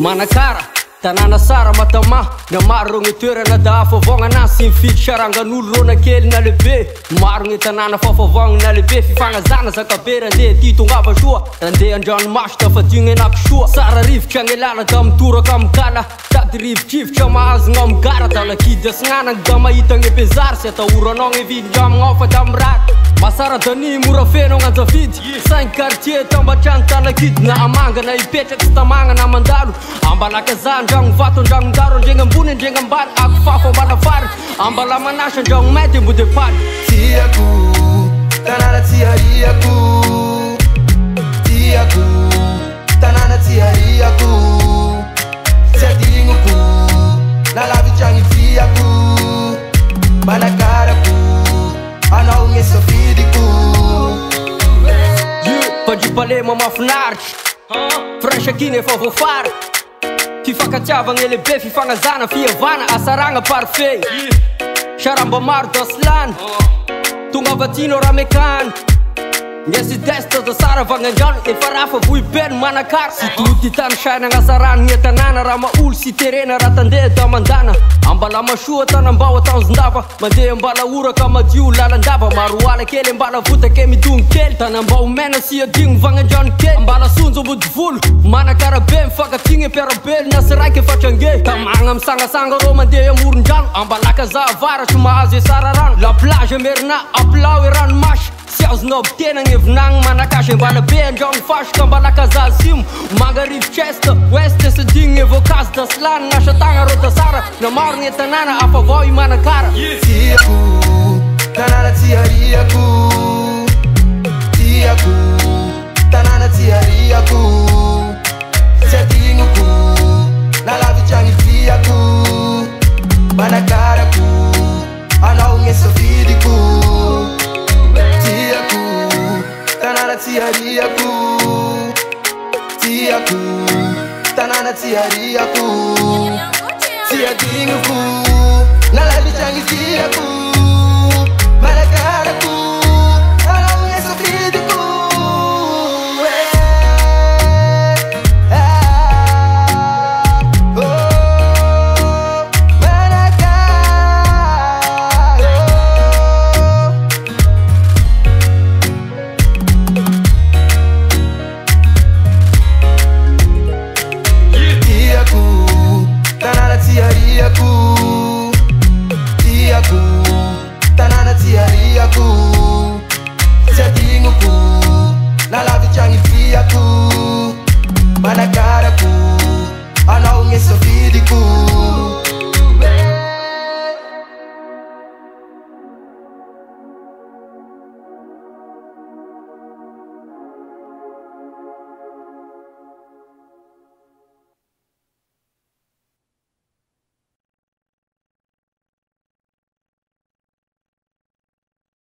Manakara, tanana sara matama. Na maro gny toerana da afavoagna sy mifidy sarangan'olo rô na kely na lehibe. Maro gny tanana fafavoagna na lehibe. Fifagnazana zakabe randeha ty tongava soa. Randeha andranomasy da fadigny anaky soa. Sara rivotra gny lala da mitoraka amigala. Tady rivotrivitra mahazogna amigara. Da lakidy asignanagny da mahita gny bezary. Sy atahoranao gny vidindramignao fa da mirary. Masara dany mora feno gn'anjafidy. 5 quartier tambatrano talakidy. Na amanga na ipetraky sy tamagna na mandalo. Ambalakaza andragno vato andragnondaro. Andregny ambony andregny ambany ako fafo ambala fary. Ambala manasa andragno mety ambody paly. Tiako, tanana tiariako. Tiako, tanana tiariako. Tsy adignoko, nalavitragny tiako. Manakarako, anao gny safidiko. Fandripalema mahafinaritra. Fransakiny efa voafara. Fifankatiavagna lehibe, fifagnazana, fihavana, asaragna parfait. Saramba maro da slany. Tonga vatino ramekany. Miesy testa da sara vagnandrano. Efa rafa vohibeny manakara. Sy tody tany saina gn'asarany gny tanàna. Raha maolo sy terena raha tandeha da mandana. Ambala masoa tanambao atanjondava. Mandeha ambala oraka madio lalandava. Maro ala kely ambala votake midogny kely. Tanambao mena sy adigny vagnandrano kely. Ambala sonjo ambody volo manakara be mifankatigny ampiarabely. Na sy raiky efatrange tamagna misangasanga rô mandeha amoron-drano. Ambalakaza avaratry mahazo e sara rano. La plage merina aplao e ranomasy. Sy azonao bitena gny evinagny manakasy. Ambala be andragno fasika ambalakaza asimo. Manga rivotr'est, ouest sy digny evôkazy da slany. Gn'asa-tagna rô da sara. Na maro gny tanàna afavao i manakara. Tiako, tanana tiariako. Tiako, tanana tiariako. Tsy adignoko, nalavitragny tiako. Manakarako, anao gny safidiko. Tiako, tanana tiariako. Tiako, tanana tiariako. Tsy adignoko, nalavitragny tiako. Manakarako, anao gny safidiko. Tiako, tanana tiariako. Tsy adignoko, nalavitragny tiako.